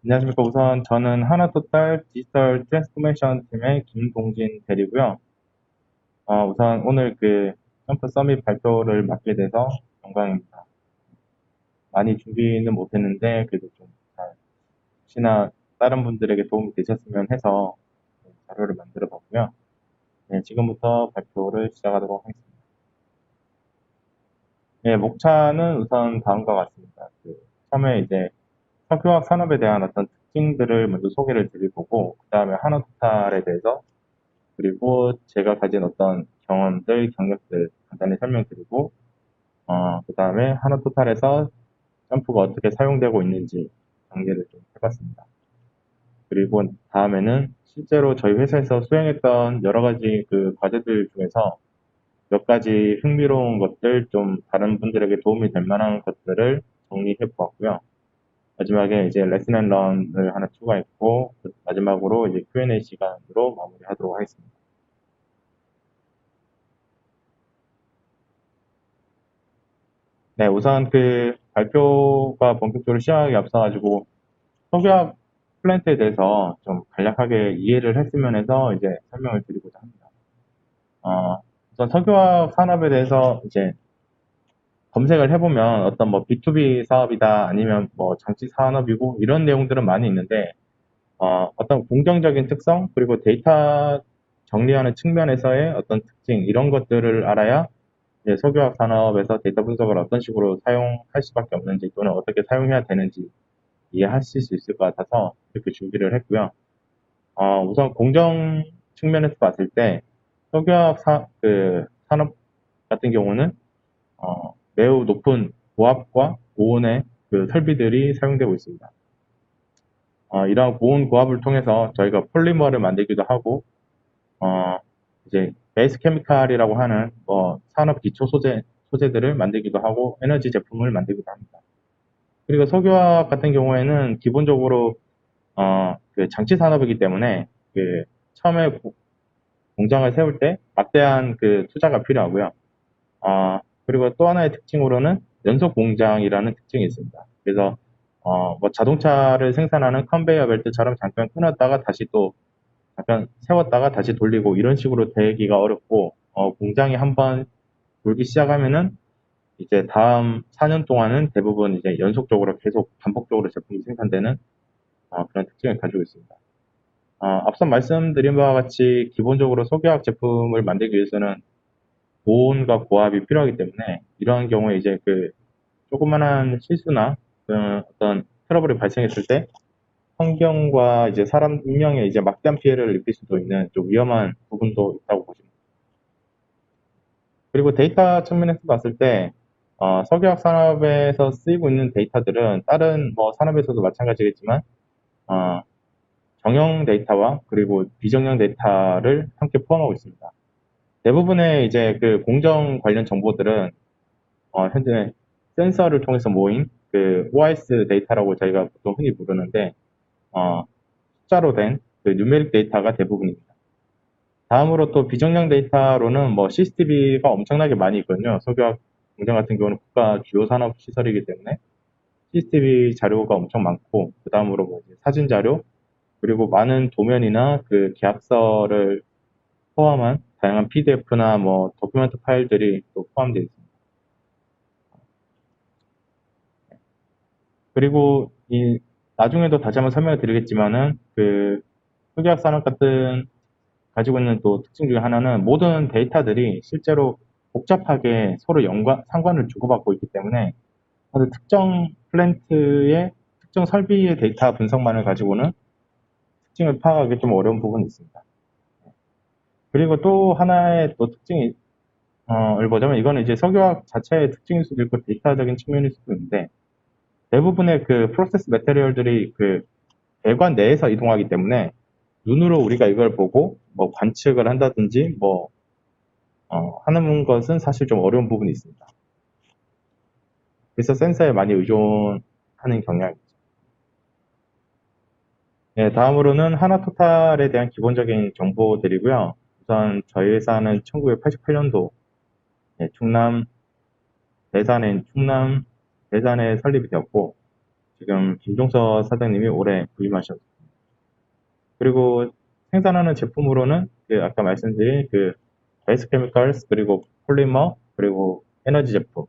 안녕하십니까. 우선 저는 하나토탈 디지털 트랜스포메이션 팀의 김동진 대리고요. 우선 오늘 그 점프 서밋 발표를 맡게 돼서 영광입니다. 많이 준비는 못했는데 그래도 좀 잘, 혹시나 다른 분들에게 도움이 되셨으면 해서 자료를 만들어 봤고요. 네, 지금부터 발표를 시작하도록 하겠습니다. 네, 목차는 우선 다음과 같습니다. 처음에 이제 석유화학 산업에 대한 어떤 특징들을 먼저 소개를 드리고, 그 다음에 하나토탈에 대해서 그리고 제가 가진 어떤 경험들, 경력들 간단히 설명드리고, 그 다음에 하나토탈에서 점프가 어떻게 사용되고 있는지 단계를 좀 해봤습니다. 그리고 다음에는 실제로 저희 회사에서 수행했던 여러 가지 그 과제들 중에서 몇 가지 흥미로운 것들, 좀 다른 분들에게 도움이 될 만한 것들을 정리해 보았고요. 마지막에 이제 레슨 앤 런을 하나 추가했고, 마지막으로 이제 Q&A 시간으로 마무리하도록 하겠습니다. 네, 우선 그 발표가 본격적으로 시작하기 앞서가지고 석유화학 플랜트에 대해서 좀 간략하게 이해를 했으면 해서 이제 설명을 드리고자 합니다. 우선 석유화학 산업에 대해서 이제 검색을 해보면 어떤 뭐 B2B 사업이다 아니면 뭐 장치 산업이고 이런 내용들은 많이 있는데 어떤 공정적인 특성 그리고 데이터 정리하는 측면에서의 어떤 특징 이런 것들을 알아야 이제 석유화학 산업에서 데이터 분석을 어떤 식으로 사용할 수밖에 없는지 또는 어떻게 사용해야 되는지 이해하실 수 있을 것 같아서 이렇게 준비를 했고요. 우선 공정 측면에서 봤을 때 석유화학 산업 같은 경우는 매우 높은 고압과 고온의 그 설비들이 사용되고 있습니다. 이러한 고온 고압을 통해서 저희가 폴리머를 만들기도 하고 이제 베이스 케미칼이라고 하는 뭐 산업 기초 소재들을 만들기도 하고 에너지 제품을 만들기도 합니다. 그리고 석유화학 같은 경우에는 기본적으로 그 장치 산업이기 때문에 그 처음에 공장을 세울 때 막대한 그 투자가 필요하고요. 그리고 또 하나의 특징으로는 연속 공장이라는 특징이 있습니다. 그래서 뭐 자동차를 생산하는 컨베이어 벨트처럼 잠깐 끊었다가 다시 또 잠깐 세웠다가 다시 돌리고 이런 식으로 되기가 어렵고 공장이 한번 돌기 시작하면은 이제 다음 4년 동안은 대부분 이제 연속적으로 계속 반복적으로 제품이 생산되는 그런 특징을 가지고 있습니다. 앞서 말씀드린 바와 같이 기본적으로 석유화학 제품을 만들기 위해서는 고온과 고압이 필요하기 때문에 이러한 경우에 이제 그 조그만한 실수나 어떤 트러블이 발생했을 때 환경과 이제 사람 인명에 이제 막대한 피해를 입힐 수도 있는 좀 위험한 부분도 있다고 보시면 됩니다. 그리고 데이터 측면에서 봤을 때 석유화학 산업에서 쓰이고 있는 데이터들은 다른 뭐 산업에서도 마찬가지겠지만 어, 정형 데이터와 그리고 비정형 데이터를 함께 포함하고 있습니다. 대부분의 이제 그 공정 관련 정보들은 현재 센서를 통해서 모인 그 OIS 데이터라고 저희가 보통 흔히 부르는데 숫자로 된 그 뉴메릭 데이터가 대부분입니다. 다음으로 또 비정량 데이터로는 뭐 CCTV가 엄청나게 많이 있거든요. 석유화학 공장 같은 경우는 국가 주요 산업 시설이기 때문에 CCTV 자료가 엄청 많고 그 다음으로 뭐 사진 자료 그리고 많은 도면이나 그 계약서를 포함한 다양한 PDF나 뭐 도큐멘트 파일들이 또 포함되어 있습니다. 그리고 이 나중에도 다시 한번 설명을 드리겠지만은 그 석유화학 산업 같은 가지고 있는 또 특징 중에 하나는 모든 데이터들이 실제로 복잡하게 서로 상관을 주고받고 있기 때문에 어느 특정 플랜트의 특정 설비의 데이터 분석만을 가지고는 특징을 파악하기 좀 어려운 부분이 있습니다. 그리고 또 하나의 또 특징을 보자면 이거는 이제 석유화학 자체의 특징일 수도 있고 데이터적인 측면일 수도 있는데 대부분의 그 프로세스 매테리얼들이 그 배관 내에서 이동하기 때문에 눈으로 우리가 이걸 보고 뭐 관측을 한다든지 뭐 하는 것은 사실 좀 어려운 부분이 있습니다. 그래서 센서에 많이 의존하는 경향이 있죠. 네, 다음으로는 하나토탈에 대한 기본적인 정보들이고요. 우선 저희 회사는 1988년도 충남 대산에 설립이 되었고 지금 김종서 사장님이 올해 부임하셨습니다. 그리고 생산하는 제품으로는 그 아까 말씀드린 그 베이스 케미컬스 그리고 폴리머 그리고 에너지 제품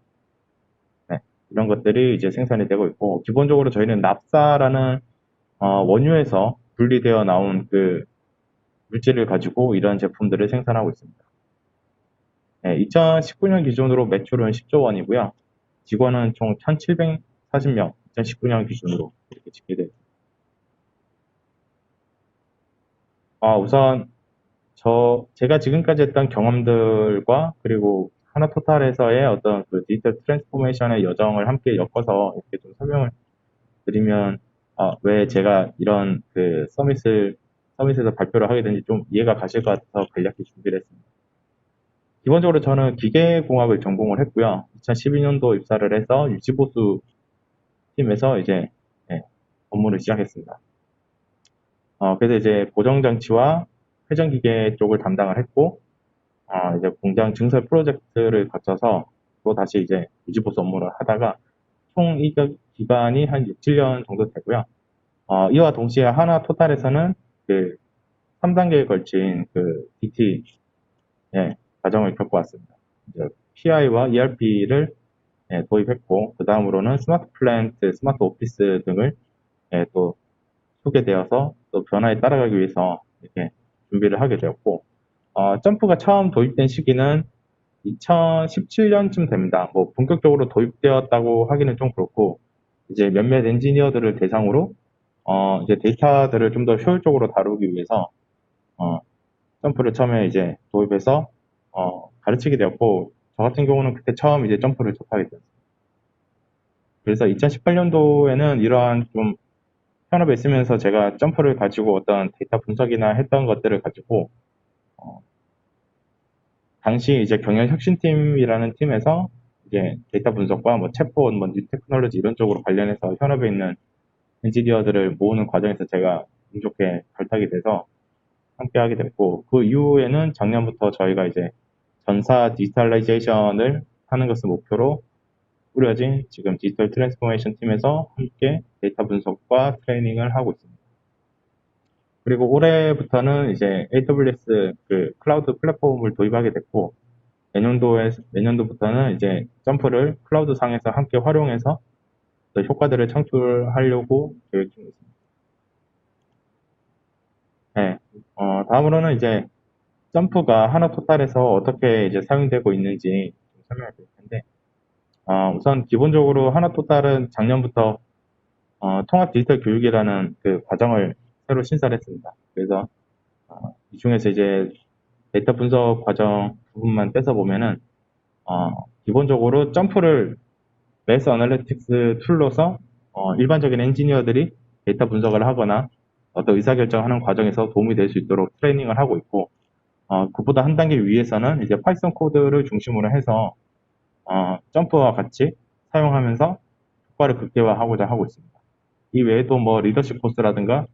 네, 이런 것들이 이제 생산이 되고 있고 기본적으로 저희는 납사라는 원유에서 분리되어 나온 그 물질을 가지고 이런 제품들을 생산하고 있습니다. 네, 2019년 기준으로 매출은 10조 원이고요. 직원은 총 1,740명, 2019년 기준으로 이렇게 집계되어 있습니다. 우선 제가 지금까지 했던 경험들과 그리고 하나토탈에서의 어떤 그 디지털 트랜스포메이션의 여정을 함께 엮어서 이렇게 좀 설명을 드리면 왜 제가 이런 그 서밋에서 발표를 하게 된지 좀 이해가 가실 것 같아서 간략히 준비를 했습니다. 기본적으로 저는 기계공학을 전공을 했고요. 2012년도 입사를 해서 유지보수 팀에서 이제 네, 업무를 시작했습니다. 그래서 이제 고정장치와 회전기계 쪽을 담당을 했고, 이제 공장 증설 프로젝트를 거쳐서 또 다시 이제 유지보수 업무를 하다가 총 이적 기간이 한 6, 7년 정도 되고요. 이와 동시에 하나 토탈에서는 그 3단계에 걸친 그 DT 과정을 겪어왔습니다. PI와 ERP를 도입했고 그 다음으로는 스마트 플랜트, 스마트 오피스 등을 또 소개되어서 또 변화에 따라가기 위해서 이렇게 준비를 하게 되었고 점프가 처음 도입된 시기는 2017년쯤 됩니다. 뭐 본격적으로 도입되었다고 하기는 좀 그렇고 이제 몇몇 엔지니어들을 대상으로 이제 데이터들을 좀 더 효율적으로 다루기 위해서 점프를 처음에 이제 도입해서 가르치게 되었고 저 같은 경우는 그때 처음 이제 점프를 접하게 되었습니다. 그래서 2018년도에는 이러한 좀 현업에 있으면서 제가 점프를 가지고 어떤 데이터 분석이나 했던 것들을 가지고 당시 이제 경영혁신팀이라는 팀에서 이제 데이터 분석과 뭐 챗봇, 뭐 뉴 테크놀로지 이런 쪽으로 관련해서 현업에 있는 엔지니어들을 모으는 과정에서 제가 운 좋게 발탁이 돼서 함께 하게 됐고 그 이후에는 작년부터 저희가 이제 전사 디지털라이제이션을 하는 것을 목표로 꾸려진 지금 디지털 트랜스포메이션 팀에서 함께 데이터 분석과 트레이닝을 하고 있습니다. 그리고 올해부터는 이제 AWS 그 클라우드 플랫폼을 도입하게 됐고 내년도부터는 이제 점프를 클라우드 상에서 함께 활용해서 효과들을 창출하려고 계획 중에 있습니다. 네, 다음으로는 이제 점프가 하나 토탈에서 어떻게 이제 사용되고 있는지 좀 설명을 드릴 텐데, 우선 기본적으로 하나 토탈은 작년부터 통합 디지털 교육이라는 그 과정을 새로 신설을 했습니다. 그래서 이 중에서 이제 데이터 분석 과정 부분만 떼서 보면은 기본적으로 점프를 매스 어널리틱스 툴로서 일반적인 엔지니어들이 데이터 분석을 하거나 어떤 의사결정하는 과정에서 도움이 될 수 있도록 트레이닝을 하고 있고 그보다 한 단계 위에서는 이제 파이썬 코드를 중심으로 해서 점프와 같이 사용하면서 효과를 극대화하고자 하고 있습니다. 이 외에도 뭐 리더십 코스라든가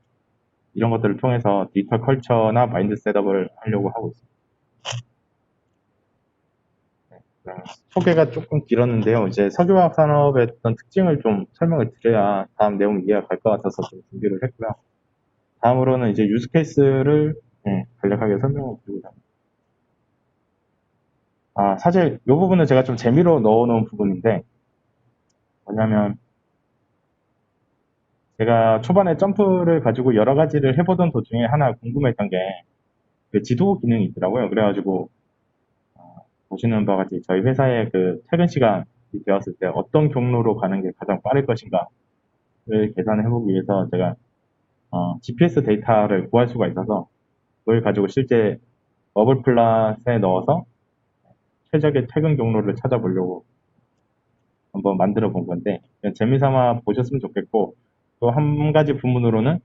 이런 것들을 통해서 디지털 컬처나 마인드 셋업을 하려고 하고 있습니다. 소개가 조금 길었는데요. 이제 석유화학 산업의 어떤 특징을 좀 설명을 드려야 다음 내용 이해가 갈 것 같아서 좀 준비를 했고요. 다음으로는 이제 유즈 케이스를 간략하게 설명을 드리고자 합니다. 사실 이 부분은 제가 좀 재미로 넣어놓은 부분인데 뭐냐면 제가 초반에 점프를 가지고 여러 가지를 해보던 도중에 하나 궁금했던 게 그 지도 기능이 있더라고요. 그래가지고 보시는 바와 같이 저희 회사의 그 퇴근 시간이 되었을 때 어떤 경로로 가는 게 가장 빠를 것인가를 계산해보기 위해서 제가 GPS 데이터를 구할 수가 있어서 그걸 가지고 실제 어블 플랫에 넣어서 최적의 퇴근 경로를 찾아보려고 한번 만들어 본 건데 재미삼아 보셨으면 좋겠고 또 한 가지 부분으로는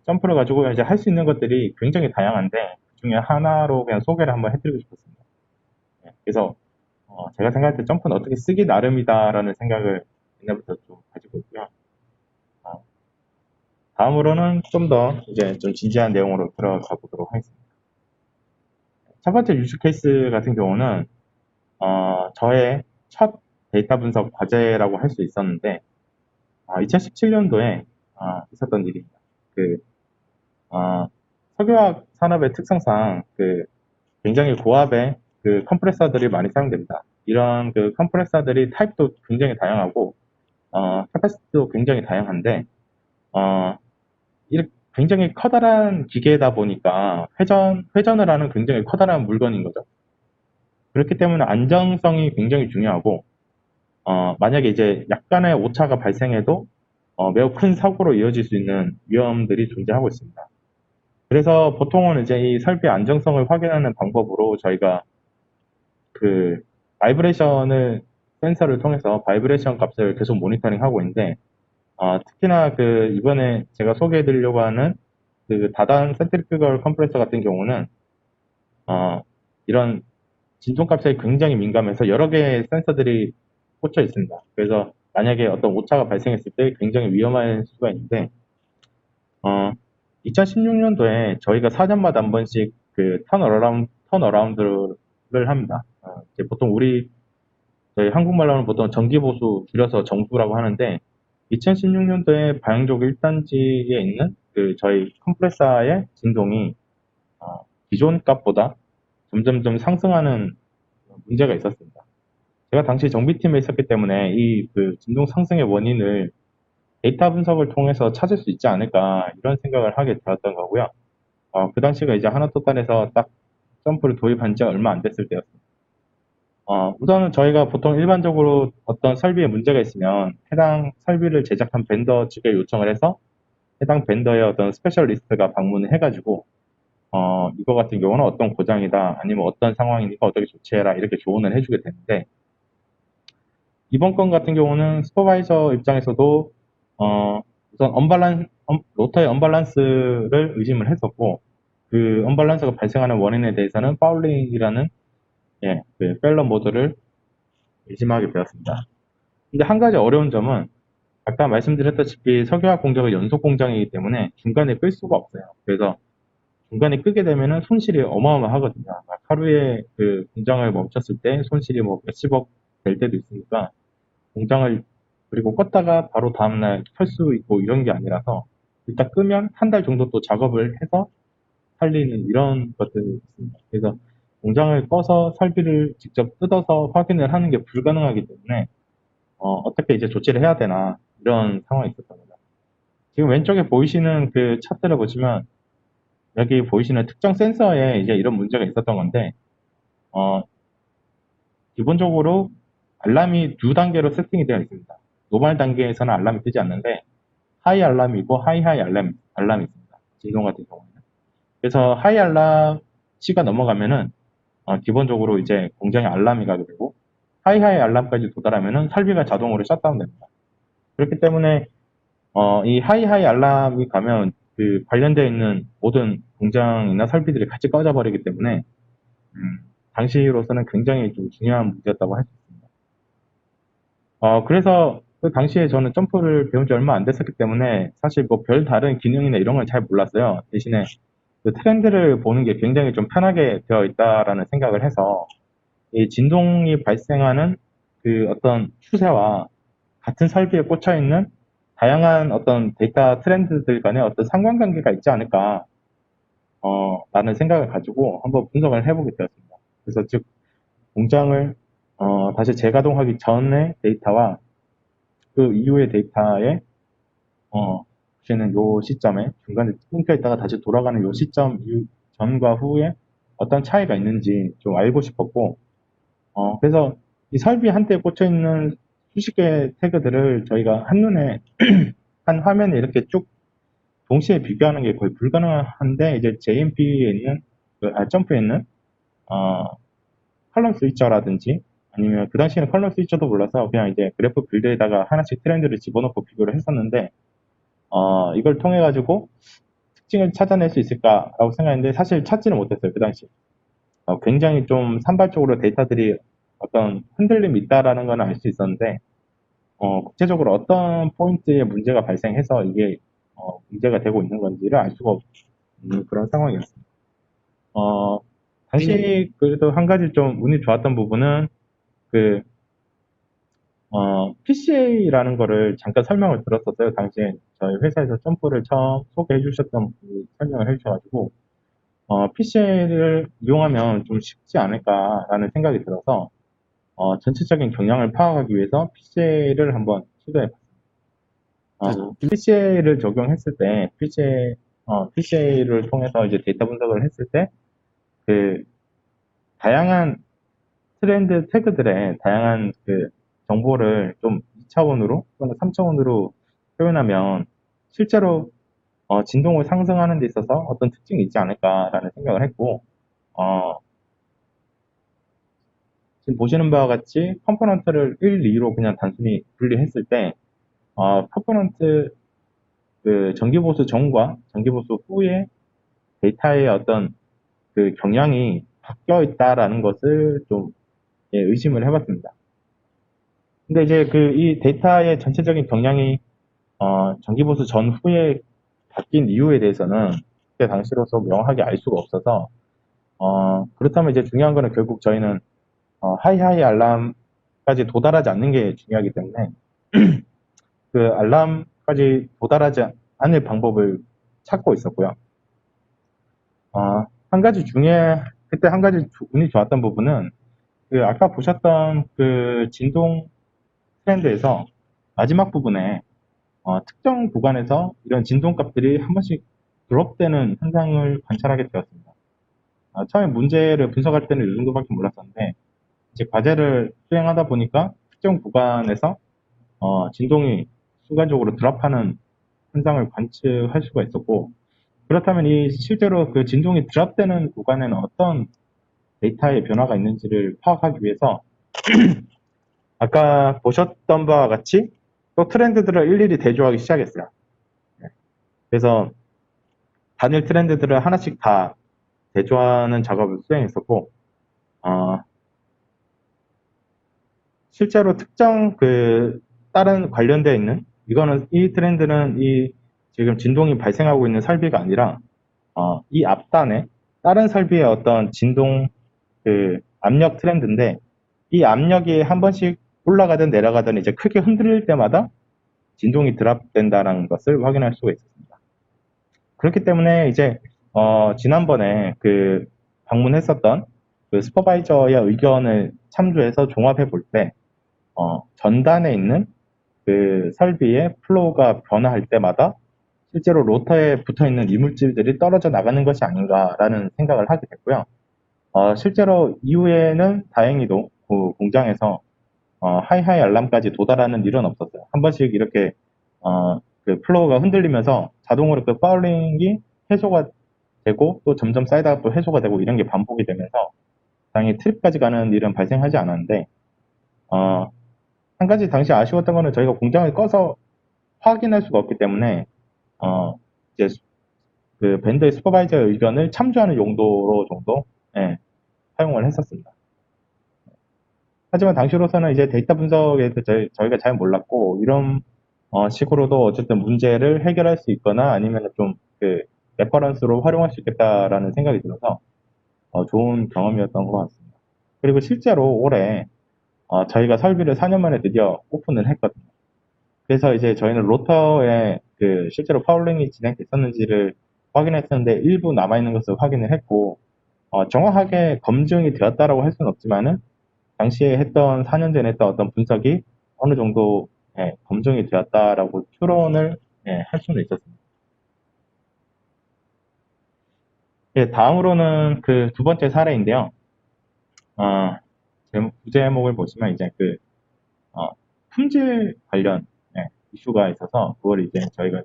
점프를 가지고 이제 할 수 있는 것들이 굉장히 다양한데 그 중에 하나로 그냥 소개를 한번 해드리고 싶었습니다. 그래서 제가 생각할 때 점프는 어떻게 쓰기 나름이다라는 생각을 옛날부터 좀 가지고 있고요. 다음으로는 좀 더 이제 좀 진지한 내용으로 들어가 보도록 하겠습니다. 첫 번째 유즈 케이스 같은 경우는 저의 첫 데이터 분석 과제라고 할 수 있었는데 2017년도에 있었던 일입니다. 그 석유화학 산업의 특성상 굉장히 고압의 컴프레서들이 많이 사용됩니다. 이런 컴프레서들이 타입도 굉장히 다양하고 캐파시티도 굉장히 다양한데 굉장히 커다란 기계다 보니까 회전을 하는 굉장히 커다란 물건인 거죠. 그렇기 때문에 안정성이 굉장히 중요하고 만약에 이제 약간의 오차가 발생해도 매우 큰 사고로 이어질 수 있는 위험들이 존재하고 있습니다. 그래서 보통은 이제 이 설비의 안정성을 확인하는 방법으로 저희가 바이브레이션을 센서를 통해서 바이브레이션 값을 계속 모니터링하고 있는데 특히나 이번에 제가 소개해드리려고 하는 다단 센트리퓨걸 컴프레서 같은 경우는 이런 진동값에 굉장히 민감해서 여러 개의 센서들이 꽂혀 있습니다. 그래서 만약에 어떤 오차가 발생했을 때 굉장히 위험할 수가 있는데 2016년도에 저희가 4년마다 한 번씩 턴어라운드를 합니다. 이제 보통 저희 한국말로는 보통 정기보수 줄여서 정수라고 하는데 2016년도에 방영족 1단지에 있는 저희 컴프레서의 진동이 기존 값보다 점점점 상승하는 문제가 있었습니다. 제가 당시 정비팀에 있었기 때문에 이 진동 상승의 원인을 데이터 분석을 통해서 찾을 수 있지 않을까 이런 생각을 하게 되었던 거고요. 그 당시가 이제 하나토단에서 딱 점프를 도입한 지 얼마 안 됐을 때였습니다. 우선은 저희가 보통 일반적으로 어떤 설비에 문제가 있으면 해당 설비를 제작한 벤더 측에 요청을 해서 해당 벤더의 어떤 스페셜리스트가 방문을 해가지고 이거 같은 경우는 어떤 고장이다 아니면 어떤 상황이니까 어떻게 조치해라 이렇게 조언을 해주게 되는데 이번 건 같은 경우는 슈퍼바이저 입장에서도 우선 로터의 언밸런스를 의심을 했었고 그 언밸런스가 발생하는 원인에 대해서는 파울링이라는 펠러 모드를 의심하게 되었습니다. 근데 한 가지 어려운 점은 아까 말씀드렸다시피 석유화학 공장은 연속 공장이기 때문에 중간에 끌 수가 없어요. 그래서 중간에 끄게 되면은 손실이 어마어마하거든요. 하루에 공장을 멈췄을 때 손실이 뭐 몇십억 될 때도 있으니까 공장을 그리고 껐다가 바로 다음날 켤 수 있고 이런 게 아니라서 일단 끄면 한 달 정도 또 작업을 해서 살리는 이런 것들이 있습니다. 그래서 공장을 꺼서 설비를 직접 뜯어서 확인을 하는 게 불가능하기 때문에 어떻게 이제 조치를 해야 되나 이런 상황이 있었던 거죠. 지금 왼쪽에 보이시는 차트를 보시면 여기 보이시는 특정 센서에 이제 이런 문제가 있었던 건데 기본적으로 알람이 두 단계로 세팅이 되어 있습니다. 노멀 단계에서는 알람이 뜨지 않는데 하이 알람이고 하이 알람이 있습니다. 진동 같은 경우는. 그래서 하이 알람 시가 넘어가면은 기본적으로 이제 공장에 알람이 가게 되고 하이 알람까지 도달하면은 설비가 자동으로 셧다운 됩니다. 그렇기 때문에 이 하이 알람이 가면 관련되어 있는 모든 공장이나 설비들이 같이 꺼져버리기 때문에 당시로서는 굉장히 좀 중요한 문제였다고 할 수 있습니다. 그래서 그 당시에 저는 점프를 배운 지 얼마 안 됐었기 때문에 사실 뭐 별 다른 기능이나 이런 걸 잘 몰랐어요. 대신에 트렌드를 보는 게 굉장히 좀 편하게 되어 있다라는 생각을 해서 이 진동이 발생하는 어떤 추세와 같은 설비에 꽂혀 있는 다양한 어떤 데이터 트렌드들 간의 어떤 상관관계가 있지 않을까 라는 생각을 가지고 한번 분석을 해보게 되었습니다. 그래서 즉 공장을 다시 재가동하기 전의 데이터와 그 이후의 데이터에 보시는 요 시점에 중간에 끊겨 있다가 다시 돌아가는 요 시점 전과 후에 어떤 차이가 있는지 좀 알고 싶었고 그래서 이 설비 한대에 꽂혀 있는 수십 개의 태그들을 저희가 한눈에 한 화면에 이렇게 쭉 동시에 비교하는 게 거의 불가능한데 이제 JMP에 있는 점프에 있는 컬럼 스위처라든지 아니면 그 당시에는 컬럼 스위처도 몰라서 그냥 이제 그래프 빌드에다가 하나씩 트렌드를 집어넣고 비교를 했었는데 이걸 통해 가지고 특징을 찾아낼 수 있을까라고 생각했는데 사실 찾지는 못했어요 그 당시. 굉장히 좀 산발적으로 데이터들이 어떤 흔들림이 있다라는 건 알 수 있었는데 국제적으로 어떤 포인트에 문제가 발생해서 이게 문제가 되고 있는 건지를 알 수가 없는 그런 상황이었습니다. 당시 그래도 한 가지 좀 운이 좋았던 부분은 PCA라는 거를 잠깐 설명을 들었었어요. 당시에 저희 회사에서 점프를 처음 소개해 주셨던 분이 설명을 해 주셔가지고, PCA를 이용하면 좀 쉽지 않을까라는 생각이 들어서, 전체적인 경향을 파악하기 위해서 PCA를 한번 시도해 봤습니다. PCA를 적용했을 때, PCA를 통해서 이제 데이터 분석을 했을 때, 그, 다양한 트렌드 태그들의 다양한 그 정보를 좀 2차원으로 또는 3차원으로 표현하면 실제로 진동을 상승하는 데 있어서 어떤 특징이 있지 않을까라는 생각을 했고, 지금 보시는 바와 같이 컴포넌트를 1, 2로 그냥 단순히 분리했을 때, 컴포넌트 그 전기보수 전과 전기보수 후에 데이터의 어떤 그 경향이 바뀌어 있다라는 것을 좀 예, 의심을 해봤습니다. 근데 이제 그 이 데이터의 전체적인 경향이 전기보수 전후에 바뀐 이유에 대해서는 그때 당시로서 명확하게 알 수가 없어서 그렇다면 이제 중요한 거는 결국 저희는 하이하이 알람까지 도달하지 않는 게 중요하기 때문에 그 알람까지 도달하지 않을 방법을 찾고 있었고요. 한 가지 중에 그때 한 가지 운이 좋았던 부분은 그 아까 보셨던 그 진동 트렌드에서 마지막 부분에 특정 구간에서 이런 진동값들이 한 번씩 드롭되는 현상을 관찰하게 되었습니다. 처음에 문제를 분석할 때는 이 정도밖에 몰랐었는데 이제 과제를 수행하다 보니까 특정 구간에서 진동이 순간적으로 드랍하는 현상을 관측할 수가 있었고 그렇다면 이 실제로 그 진동이 드랍되는 구간에는 어떤 데이터의 변화가 있는지를 파악하기 위해서 아까 보셨던 바와 같이 또 트렌드들을 일일이 대조하기 시작했어요. 그래서 단일 트렌드들을 하나씩 다 대조하는 작업을 수행했었고, 실제로 특정 그 다른 관련되어 있는 이거는 이 트렌드는 이 지금 진동이 발생하고 있는 설비가 아니라 이 앞단에 다른 설비의 어떤 진동 그 압력 트렌드인데 이 압력이 한 번씩 올라가든 내려가든 이제 크게 흔들릴 때마다 진동이 드랍된다는 것을 확인할 수가 있습니다. 그렇기 때문에 이제 지난번에 그 방문했었던 그 슈퍼바이저의 의견을 참조해서 종합해 볼 때 전단에 있는 그 설비의 플로우가 변화할 때마다 실제로 로터에 붙어 있는 이물질들이 떨어져 나가는 것이 아닌가라는 생각을 하게 됐고요. 실제로 이후에는 다행히도 그 공장에서 하이하이 알람까지 도달하는 일은 없었어요. 한 번씩 이렇게 그 플로우가 흔들리면서 자동으로 그 파울링이 해소가 되고 또 점점 쌓이다가 또 해소가 되고 이런 게 반복이 되면서 당연히 트립까지 가는 일은 발생하지 않았는데 한 가지 당시 아쉬웠던 거는 저희가 공장을 꺼서 확인할 수가 없기 때문에 이제 그 밴드의 슈퍼바이저의 의견을 참조하는 용도로 정도 예, 사용을 했었습니다. 하지만 당시로서는 이제 데이터 분석에 대해서 저희가 잘 몰랐고 이런 식으로도 어쨌든 문제를 해결할 수 있거나 아니면 좀 그 레퍼런스로 활용할 수 있겠다라는 생각이 들어서 좋은 경험이었던 것 같습니다. 그리고 실제로 올해 저희가 설비를 4년 만에 드디어 오픈을 했거든요. 그래서 이제 저희는 로터에 그 실제로 파울링이 진행됐었는지를 확인했었는데 일부 남아있는 것을 확인을 했고 정확하게 검증이 되었다라고 할 수는 없지만은 당시에 했던 4년 전에 했던 어떤 분석이 어느 정도 검증이 되었다라고 추론을 할 수는 있었습니다. 예, 다음으로는 그 두 번째 사례인데요. 부제목을 보시면 이제 그 품질 관련 이슈가 있어서 그걸 이제 저희가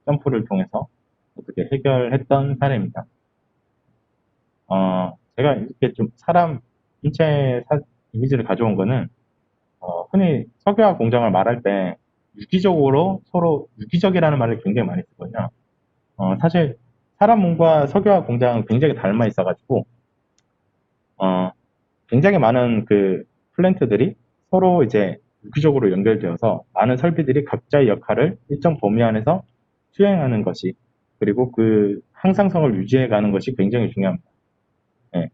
점프를 통해서 어떻게 해결했던 사례입니다. 제가 이렇게 좀 사람 인체 이미지를 가져온 거는 흔히 석유화학 공장을 말할 때 유기적으로 서로 유기적이라는 말을 굉장히 많이 쓰거든요. 사실 사람 몸과 석유화학 공장은 굉장히 닮아 있어가지고 굉장히 많은 그 플랜트들이 서로 이제 유기적으로 연결되어서 많은 설비들이 각자의 역할을 일정 범위 안에서 수행하는 것이 그리고 그 항상성을 유지해 가는 것이 굉장히 중요합니다.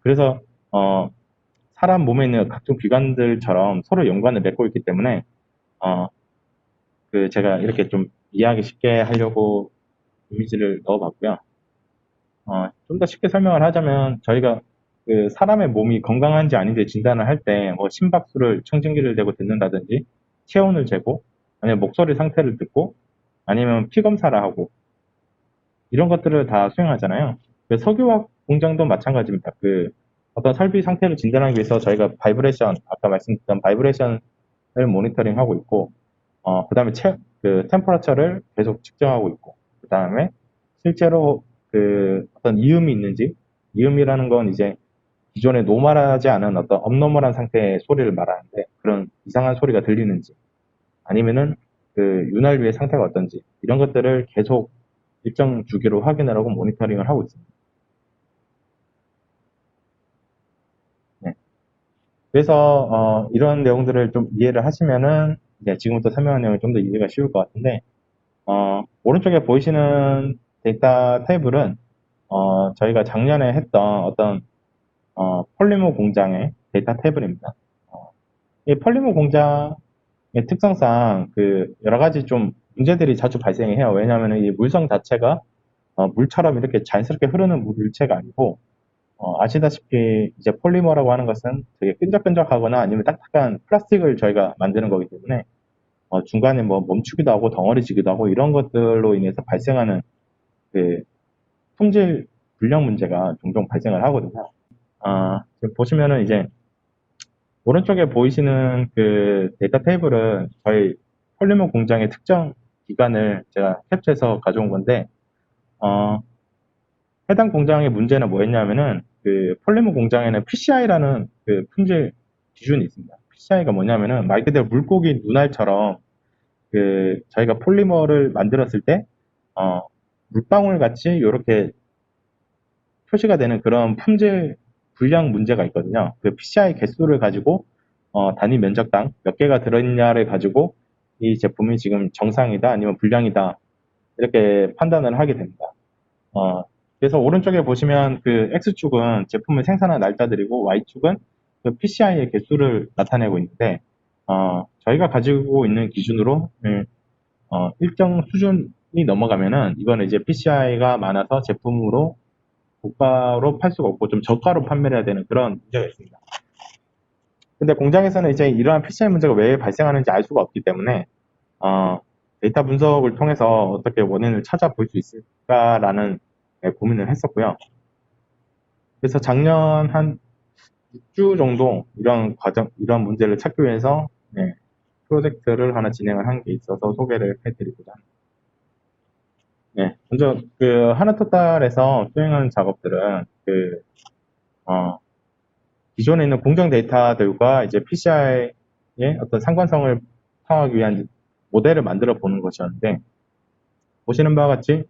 그래서 사람 몸에 있는 각종 기관들처럼 서로 연관을 맺고 있기 때문에 제가 이렇게 좀 이해하기 쉽게 하려고 이미지를 넣어봤고요. 좀 더 쉽게 설명을 하자면 저희가 그 사람의 몸이 건강한지 아닌지 진단을 할 때 뭐 심박수를 청진기를 대고 듣는다든지 체온을 재고 아니면 목소리 상태를 듣고 아니면 피 검사를 하고 이런 것들을 다 수행하잖아요. 그 석유화학 공장도 마찬가지입니다. 그 어떤 설비 상태를 진단하기 위해서 저희가 바이브레이션, 아까 말씀드렸던 바이브레이션을 모니터링하고 있고, 그 다음에 그 템퍼러처를 계속 측정하고 있고, 그 다음에 실제로 그 어떤 이음이 있는지, 이음이라는 건 이제 기존에 노멀하지 않은 어떤 업노멀한 상태의 소리를 말하는데 그런 이상한 소리가 들리는지 아니면은 그 윤활유의 상태가 어떤지 이런 것들을 계속 일정 주기로 확인을 하고 모니터링을 하고 있습니다. 네. 그래서 이런 내용들을 좀 이해를 하시면은 이제 지금부터 설명한 내용이 좀 더 이해가 쉬울 것 같은데 오른쪽에 보이시는 데이터 테이블은 저희가 작년에 했던 어떤 폴리머 공장의 데이터 테이블입니다. 이 폴리머 공장의 특성상 그 여러 가지 좀 문제들이 자주 발생해요. 왜냐하면 이 물성 자체가 물처럼 이렇게 자연스럽게 흐르는 물체가 아니고 아시다시피 이제 폴리머라고 하는 것은 되게 끈적끈적하거나 아니면 딱딱한 플라스틱을 저희가 만드는 거기 때문에 중간에 뭐 멈추기도 하고 덩어리지기도 하고 이런 것들로 인해서 발생하는 그 품질 불량 문제가 종종 발생을 하거든요. 지금 보시면은 이제 오른쪽에 보이시는 그 데이터 테이블은 저희 폴리머 공장의 특정 기간을 제가 캡처해서 가져온 건데 어, 해당 공장의 문제는 뭐였냐면은 그 폴리머 공장에는 PCI라는 그 품질 기준이 있습니다. PCI가 뭐냐면은 말 그대로 물고기 눈알처럼 그 저희가 폴리머를 만들었을 때 물방울 같이 이렇게 표시가 되는 그런 품질 불량 문제가 있거든요. 그 PCI 개수를 가지고 단위 면적당 몇 개가 들어있냐를 가지고 이 제품이 지금 정상이다 아니면 불량이다 이렇게 판단을 하게 됩니다. 그래서 오른쪽에 보시면 그 X축은 제품을 생산한 날짜들이고 Y축은 그 PCI의 개수를 나타내고 있는데 저희가 가지고 있는 기준으로 일정 수준이 넘어가면은 이거는 이제 PCI가 많아서 제품으로 고가로 팔 수가 없고 좀 저가로 판매를 해야 되는 그런 문제가 있습니다. 근데 공장에서는 이제 이러한 PCI 문제가 왜 발생하는지 알 수가 없기 때문에 데이터 분석을 통해서 어떻게 원인을 찾아볼 수 있을까라는 고민을 했었고요. 그래서 작년 한 6주 정도 이런 문제를 찾기 위해서 프로젝트를 하나 진행을 한 게 있어서 소개를 해드리고자 합니다. 네, 먼저 그 하나토탈에서 수행하는 작업들은 기존에 있는 공정 데이터들과 이제 PCI의 어떤 상관성을 파악하기 위한 모델을 만들어 보는 것이었는데 보시는 바와 같이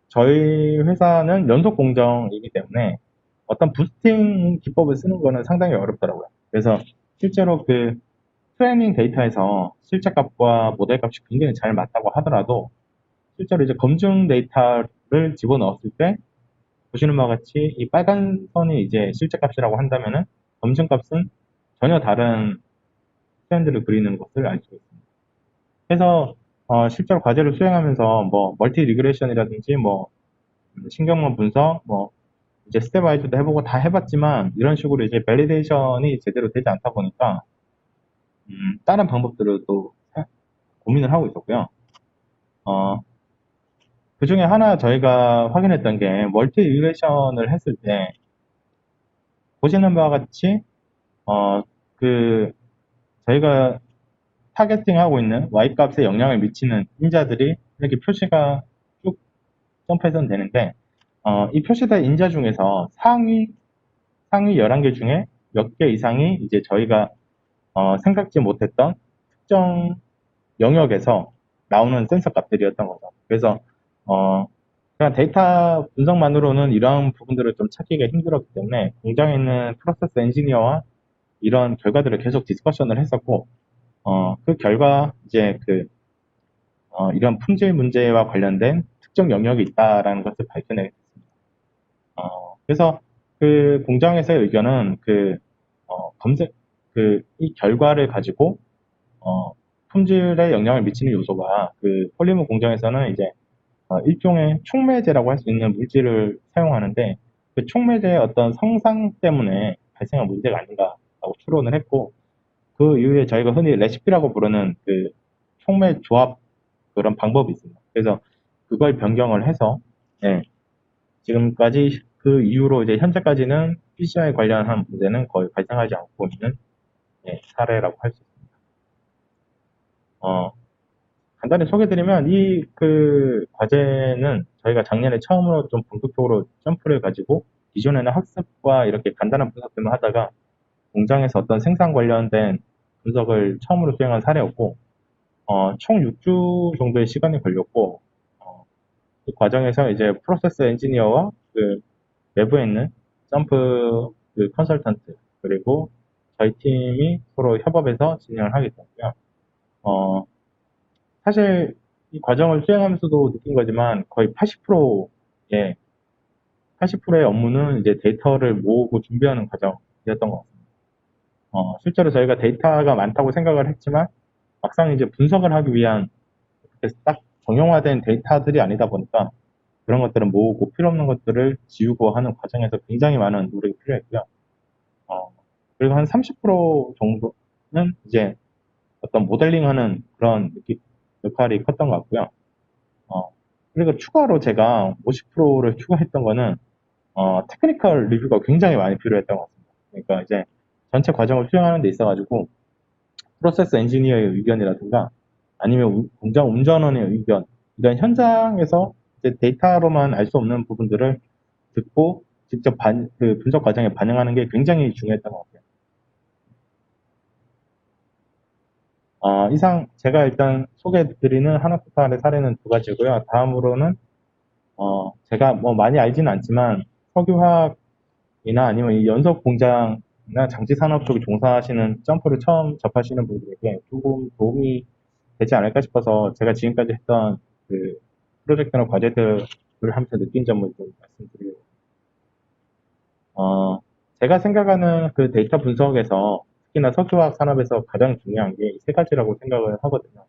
저희 회사는 연속 공정이기 때문에 어떤 부스팅 기법을 쓰는 거는 상당히 어렵더라고요. 그래서 실제로 그 트레이닝 데이터에서 실제값과 모델 값이 굉장히 잘 맞다고 하더라도 실제로 이제 검증 데이터를 집어넣었을 때 보시는 바와 같이 이 빨간 선이 이제 실제값이라고 한다면은 검증값은 전혀 다른 트렌드를 그리는 것을 알 수 있습니다. 그래서 실제로 과제를 수행하면서 뭐 멀티 리그레이션이라든지 뭐 신경망 분석, 뭐 이제 스텝와이즈도 해보고 다 해봤지만 이런 식으로 이제 밸리데이션이 제대로 되지 않다 보니까 다른 방법들을 또 고민을 하고 있었고요. 그 중에 하나 저희가 확인했던 게 멀티 리그레이션을 했을 때 보시는 바와 같이 그 저희가 타겟팅하고 있는 y 값에 영향을 미치는 인자들이 이렇게 표시가 쭉 점프해서 되는데 이 표시된 인자 중에서 상위 11개 중에 몇 개 이상이 이제 저희가 생각지 못했던 특정 영역에서 나오는 센서 값들이었던 거죠. 그래서 그냥 데이터 분석만으로는 이런 부분들을 좀 찾기가 힘들었기 때문에 공장에 있는 프로세스 엔지니어와 이런 결과들을 계속 디스커션을 했었고 그 결과 이제 이런 품질 문제와 관련된 특정 영역이 있다라는 것을 밝혀내게 됐습니다. 그래서 그 공장에서의 의견은 검색 이 결과를 가지고 품질에 영향을 미치는 요소가 그 폴리머 공정에서는 이제 일종의 촉매제라고 할 수 있는 물질을 사용하는데 그 촉매제의 어떤 성상 때문에 발생한 문제가 아닌가라고 추론을 했고 그 이후에 저희가 흔히 레시피라고 부르는 그 촉매 조합 그런 방법이 있습니다. 그래서 그걸 변경을 해서 예, 지금까지 그 이후로 이제 현재까지는 PCI 관련한 문제는 거의 발생하지 않고 있는 예, 사례라고 할 수 있습니다. 간단히 소개드리면 이 그 과제는 저희가 작년에 처음으로 좀 본격적으로 점프를 가지고 기존에는 학습과 이렇게 간단한 분석들만 하다가 공장에서 어떤 생산 관련된 분석을 처음으로 수행한 사례였고 총 6주 정도의 시간이 걸렸고 이 과정에서 이제 프로세스 엔지니어와 그 내부에 있는 점프 그 컨설턴트 그리고 저희 팀이 서로 협업해서 진행을 하게 됐고요. 어, 사실 이 과정을 수행하면서도 느낀 거지만 거의 80%의 80%의 업무는 이제 데이터를 모으고 준비하는 과정이었던 것 같습니다. 실제로 저희가 데이터가 많다고 생각을 했지만 막상 이제 분석을 하기 위한 그렇게 딱 정형화된 데이터들이 아니다 보니까 그런 것들은 모으고 필요 없는 것들을 지우고 하는 과정에서 굉장히 많은 노력이 필요했고요. 어, 그리고 한 30% 정도는 이제 어떤 모델링하는 그런 역할이 컸던 것 같고요. 어, 그리고 추가로 제가 50%를 추가했던 거는 테크니컬 리뷰가 굉장히 많이 필요했던 것 같습니다. 그러니까 이제 전체 과정을 수행하는 데 있어가지고 프로세스 엔지니어의 의견이라든가 아니면 공장 운전원의 의견 이런 현장에서 이제 데이터로만 알 수 없는 부분들을 듣고 직접 그 분석 과정에 반영하는 게 굉장히 중요했던 것 같아요. 이상 제가 일단 소개해드리는 하나포탈의 사례는 두 가지고요. 다음으로는 제가 뭐 많이 알지는 않지만 석유화학이나 아니면 이 연석 공장이나 장치 산업 쪽에 종사하시는 점프를 처음 접하시는 분들에게 조금 도움이 되지 않을까 싶어서 제가 지금까지 했던 그 프로젝트나 과제들을 하면서 느낀 점을 좀 말씀드리려고. 제가 생각하는 그 데이터 분석에서 특히나 석유화학 산업에서 가장 중요한 게 세 가지라고 생각을 하거든요.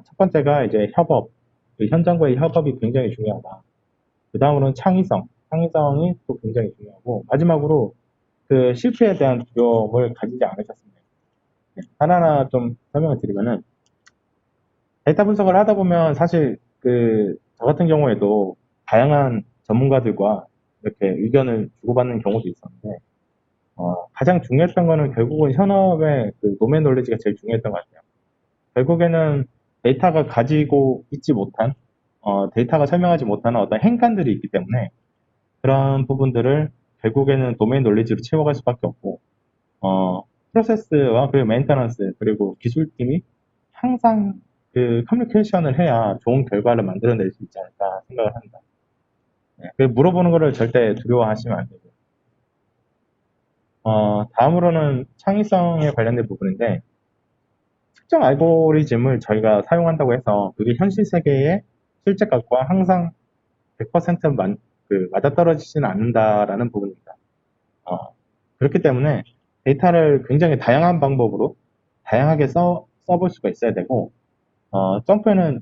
첫 번째가 이제 협업, 그 현장과의 협업이 굉장히 중요하다. 그 다음으로는 창의성, 창의성이 또 굉장히 중요하고 마지막으로 그 실패에 대한 두려움을 가지지 않으셨습니다. 하나하나 좀 설명을 드리면은 데이터 분석을 하다 보면 사실 저 같은 경우에도 다양한 전문가들과 이렇게 의견을 주고받는 경우도 있었는데 가장 중요했던 거는 결국은 현업의 그 도메인 놀리지가 제일 중요했던 것 같아요. 결국에는 데이터가 가지고 있지 못한 데이터가 설명하지 못하는 어떤 행간들이 있기 때문에 그런 부분들을 결국에는 도메인 놀리지로 채워갈 수밖에 없고 프로세스와 그리고 메인터넌스 그리고 기술팀이 항상 그 커뮤니케이션을 해야 좋은 결과를 만들어낼 수 있지 않을까 생각을 합니다. 네, 그 물어보는 거를 절대 두려워하시면 안 되고요. 다음으로는 창의성에 관련된 부분인데 특정 알고리즘을 저희가 사용한다고 해서 그게 현실 세계의 실제값과 항상 100% 맞아떨어지지는 않는다라는 부분입니다. 그렇기 때문에 데이터를 굉장히 다양한 방법으로 다양하게 써볼 수가 있어야 되고 점프에는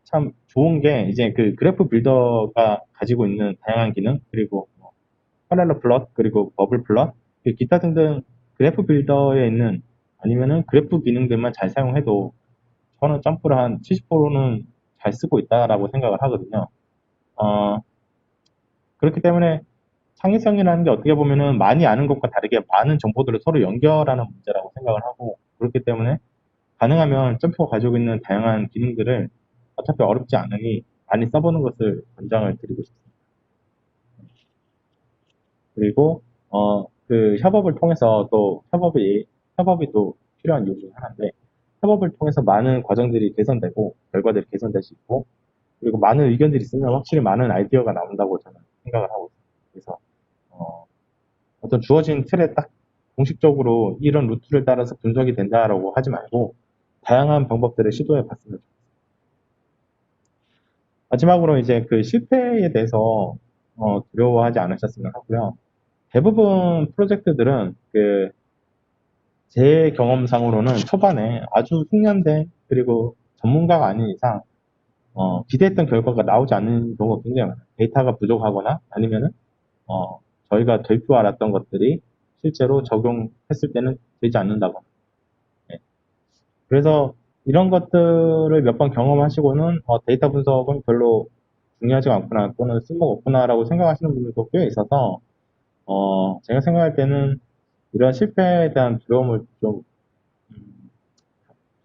참 좋은 게 이제 그 그래프 빌더가 가지고 있는 다양한 기능 그리고 패럴러 플롯 그리고 버블 플롯 기타 등등 그래프 빌더에 있는 아니면은 그래프 기능들만 잘 사용해도 저는 점프를 한 70%는 잘 쓰고 있다라고 생각을 하거든요. 어, 그렇기 때문에 창의성이라는 게 어떻게 보면은 많이 아는 것과 다르게 많은 정보들을 서로 연결하는 문제라고 생각을 하고 그렇기 때문에 가능하면 점프가 가지고 있는 다양한 기능들을 어차피 어렵지 않으니 많이 써보는 것을 권장을 드리고 싶습니다. 그리고 그 협업을 통해서 또 협업이 또 필요한 이유 중 하나인데 협업을 통해서 많은 과정들이 개선되고 결과들이 개선될 수 있고 그리고 많은 의견들이 있으면 확실히 많은 아이디어가 나온다고 저는 생각을 하고 있습니다. 그래서 어, 어떤 주어진 틀에 딱 공식적으로 이런 루트를 따라서 분석이 된다라고 하지 말고 다양한 방법들을 시도해 봤으면 좋겠습니다. 마지막으로 이제 그 실패에 대해서 두려워하지 않으셨으면 하고요. 대부분 프로젝트들은 제 경험상으로는 초반에 아주 숙련된 그리고 전문가가 아닌 이상 기대했던 결과가 나오지 않는 경우가 굉장히 많아요. 데이터가 부족하거나 아니면은 저희가 될 줄 알았던 것들이 실제로 적용했을 때는 되지 않는다거나. 네. 그래서 이런 것들을 몇 번 경험하시고는 데이터 분석은 별로 중요하지 않구나 또는 쓸모가 없구나라고 생각하시는 분들도 꽤 있어서 제가 생각할 때는 이런 실패에 대한 두려움을 좀 음,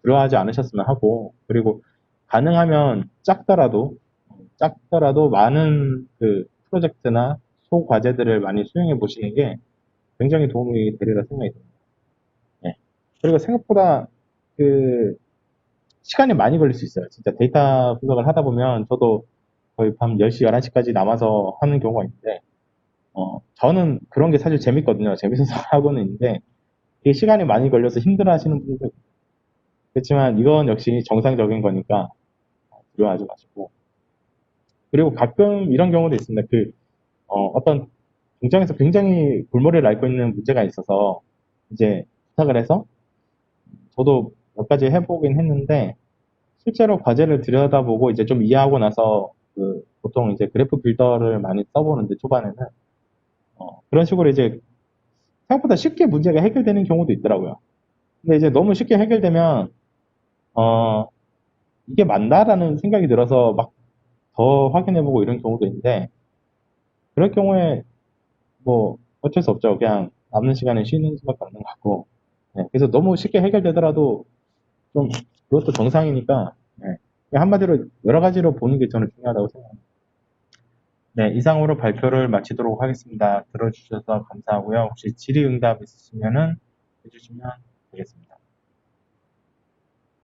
두려워하지 않으셨으면 하고 그리고 가능하면 작더라도 많은 그 프로젝트나 소과제들을 많이 수행해 보시는 게 굉장히 도움이 되리라 생각이 듭니다. 네. 그리고 생각보다 그 시간이 많이 걸릴 수 있어요. 진짜 데이터 분석을 하다 보면 저도 거의 밤 10시, 11시까지 남아서 하는 경우가 있는데 저는 그런 게 사실 재밌거든요. 재밌어서 하고는 있는데 이게 시간이 많이 걸려서 힘들어 하시는 분들도 있고 그렇지만 이건 역시 정상적인 거니까 두려워하지 마시고 그리고 가끔 이런 경우도 있습니다. 어떤 공장에서 굉장히 골머리를 앓고 있는 문제가 있어서 이제 부탁을 해서 저도 몇 가지 해보긴 했는데 실제로 과제를 들여다보고 이제 좀 이해하고 나서 보통 이제 그래프 빌더를 많이 써보는데 초반에는 그런 식으로 이제 생각보다 쉽게 문제가 해결되는 경우도 있더라고요. 근데 이제 너무 쉽게 해결되면 어, 이게 맞나라는 생각이 들어서 막 더 확인해보고 이런 경우도 있는데 그럴 경우에 뭐 어쩔 수 없죠. 그냥 남는 시간에 쉬는 수밖에 없는 것 같고 네, 그래서 너무 쉽게 해결되더라도 좀 그것도 정상이니까 네, 한마디로 여러 가지로 보는 게 저는 중요하다고 생각합니다. 네, 이상으로 발표를 마치도록 하겠습니다. 들어주셔서 감사하고요. 혹시 질의응답 있으시면은 해주시면 되겠습니다.